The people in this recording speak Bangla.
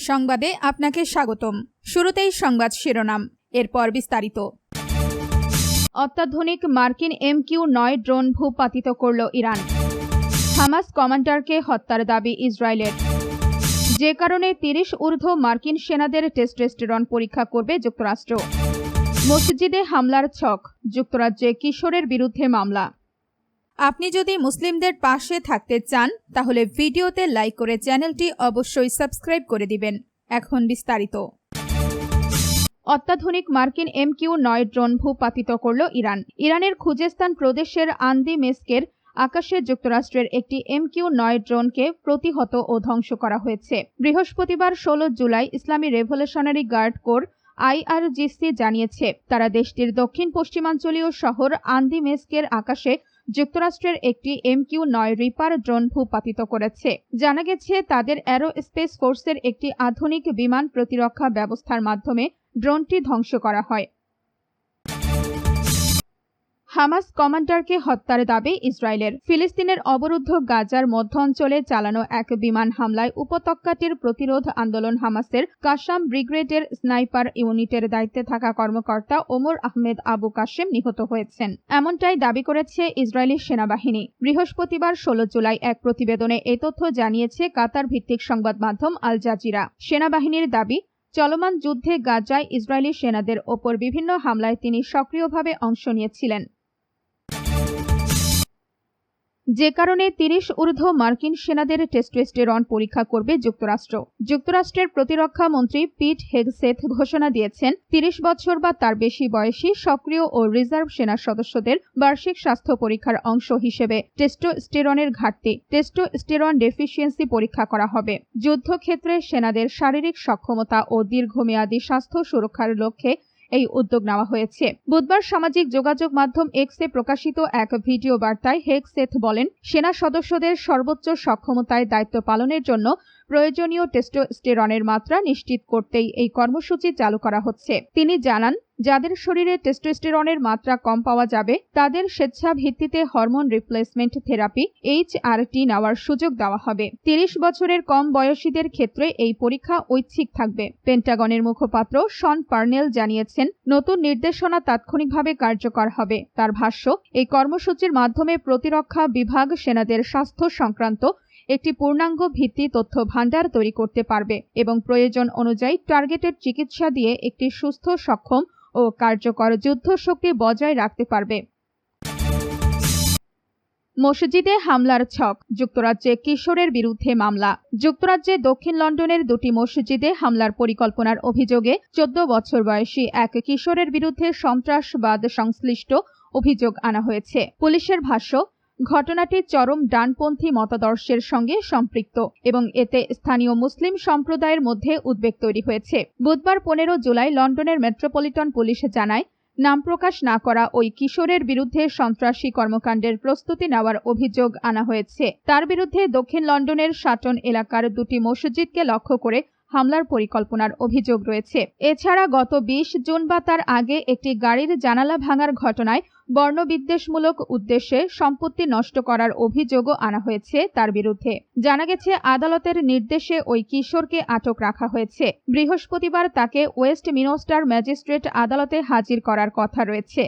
সংবাদে আপনাকে স্বাগতম। শুরুতেই সংবাদ শিরোনাম, এরপর বিস্তারিত। অত্যাধুনিক মার্কিন MQ-9 ড্রোন ভূপাতিত করল ইরান। হামাস কমান্ডারকে হত্যার দাবি ইসরায়েলের। যে কারণে 30 ঊর্ধ্ব মার্কিন সেনাদের টেস্টোস্টেরন পরীক্ষা করবে যুক্তরাষ্ট্র। মসজিদে হামলার ছক, যুক্তরাজ্যে কিশোরের বিরুদ্ধে মামলা। আপনি যদি মুসলিমদের পাশে থাকতে চান তাহলে ভিডিওতে লাইক করে চ্যানেলটি অবশ্যই সাবস্ক্রাইব করে দিবেন। এখন বিস্তারিত। অত্যাধুনিক মার্কিন MQ-9 ড্রোন ভূপাতিত করল ইরান। ইরানের খুজেস্তান প্রদেশের আন্দি মেস্কের আকাশে যুক্তরাষ্ট্রের একটি MQ-9 ড্রোনকে প্রতিহত ও ধ্বংস করা হয়েছে। বৃহস্পতিবার 16 জুলাই ইসলামী রেভলিউশনারি গার্ড কোর IRGC জানিয়েছে, তারা দেশটির দক্ষিণ পশ্চিমাঞ্চলীয় শহর আন্দি মেস্কের আকাশে যুক্তরাষ্ট্রের একটি MQ-9 রিপার ড্রোন ভূপাতিত করেছে। জানা গেছে, তাদের অ্যারোস্পেস ফোর্সের একটি আধুনিক বিমান প্রতিরক্ষা ব্যবস্থার মাধ্যমে ড্রোনটি ধ্বংস করা হয়। হামাস কমান্ডারকে হত্যার দাবি ইসরায়েলের। ফিলিস্তিনের অবরুদ্ধ গাজার মধ্য অঞ্চলে চালানো এক বিমান হামলায় উপত্যকাটির প্রতিরোধ আন্দোলন হামাসের কাসাম ব্রিগেডের স্নাইপার ইউনিটের দায়িত্বে থাকা কর্মকর্তা ওমর আহমেদ আবু কাশেম নিহত হয়েছেন, এমনটাই দাবি করেছে ইসরায়েলি সেনাবাহিনী। বৃহস্পতিবার 16 জুলাই এক প্রতিবেদনে এই তথ্য জানিয়েছে কাতার ভিত্তিক সংবাদ মাধ্যম আল জাজিরা। সেনাবাহিনীর দাবি, চলমান যুদ্ধে গাজায় ইসরায়েলি সেনাদের ওপর বিভিন্ন হামলায় তিনি সক্রিয়ভাবে অংশ নিয়েছিলেন। যে কারণে 30 ঊর্ধ্ব মার্কিন সেনাদের টেস্টোস্টেরন পরীক্ষা করবে যুক্তরাষ্ট্র। যুক্তরাষ্ট্রের প্রতিরক্ষা মন্ত্রী পিট হেগসেথ ঘোষণা দিয়েছেন, 30 বছর বা তার বেশি বয়সী সক্রিয় ও রিজার্ভ সেনা সদস্যদের বার্ষিক স্বাস্থ্য পরীক্ষার অংশ হিসেবে টেস্টোস্টেরনের ঘাটতি, টেস্টোস্টেরন ডেফিসিয়েন্সি পরীক্ষা করা হবে। যুদ্ধক্ষেত্রে সেনাদের শারীরিক সক্ষমতা ও দীর্ঘমেয়াদী স্বাস্থ্য সুরক্ষার লক্ষ্যে এই উদ্যোগ নেওয়া হয়েছে। বুধবার সামাজিক যোগাযোগ মাধ্যম এক্সে প্রকাশিত এক ভিডিও বার্তায় হেগসেথ বলেন, সেনা সদস্যদের সর্বোচ্চ সক্ষমতায় দায়িত্ব পালনের জন্য প্রয়োজনীয় টেস্টোস্টেরনের মাত্রা নিশ্চিত করতেই এই কর্মসূচি চালু করা হচ্ছে। তিনি জানান, যাদের শরীরে টেস্টোস্টেরনের মাত্রা কম পাওয়া যাবে তাদের স্বেচ্ছা ভিত্তিতে হরমোন রিপ্লেসমেন্ট থেরাপি HRT নেওয়ার সুযোগ দেওয়া হবে। 30 বছরের কম বয়সীদের ক্ষেত্রে এই পরীক্ষা ঐচ্ছিক থাকবে। পেন্টাগনের মুখপাত্র শন পার্নেল জানিয়েছেন, নতুন নির্দেশনা তাৎক্ষণিকভাবে কার্যকর হবে। তার ভাষ্য, এই কর্মসূচির মাধ্যমে প্রতিরক্ষা বিভাগ সেনাদের স্বাস্থ্য সংক্রান্ত একটি পূর্ণাঙ্গ ভিত্তি তথ্য ভাণ্ডার তৈরি করতে পারবে এবং প্রয়োজন অনুযায়ী টার্গেটেড চিকিৎসা দিয়ে একটি সুস্থ, সক্ষম ও কার্যকর যুদ্ধ শক্তি বজায় রাখতে পারবে। মসজিদে হামলার ছক, যুক্তরাজ্যে কিশোরের বিরুদ্ধে মামলা। যুক্তরাজ্যে দক্ষিণ লন্ডনের দুটি মসজিদে হামলার পরিকল্পনার অভিযোগে 14 বছর বয়সী এক কিশোরের বিরুদ্ধে সন্ত্রাসবাদ সংশ্লিষ্ট অভিযোগ আনা হয়েছে। পুলিশের ভাষ্য, ঘটনাটি চরম ডানপন্থী মতাদর্শের সঙ্গে সম্পৃক্ত এবং এতে স্থানীয় মুসলিম সম্প্রদায়ের মধ্যে উদ্বেগ তৈরি হয়েছে। বুধবার 15 জুলাই লন্ডনের মেট্রোপলিটন পুলিশ জানায়, নাম প্রকাশ না করা ওই কিশোরের বিরুদ্ধে সন্ত্রাসী কর্মকাণ্ডের প্রস্তুতি নেওয়ার অভিযোগ আনা হয়েছে। তার বিরুদ্ধে দক্ষিণ লন্ডনের সাটন এলাকার দুটি মসজিদকে লক্ষ্য করে হামলার পরিকল্পনার অভিযোগ রয়েছে। এছাড়া গত 20 জুন বা তার আগে একটি গাড়ির জানালা ভাঙার ঘটনায় বর্ণবিদ্বেষমূলক উদ্দেশ্যে সম্পত্তি নষ্ট করার অভিযোগও আনা হয়েছে তার বিরুদ্ধে। জানা গেছে, আদালতের নির্দেশে ওই কিশোরকে আটক রাখা হয়েছে। বৃহস্পতিবার তাকে ওয়েস্টমিনস্টার ম্যাজিস্ট্রেট আদালতে হাজির করার কথা রয়েছে।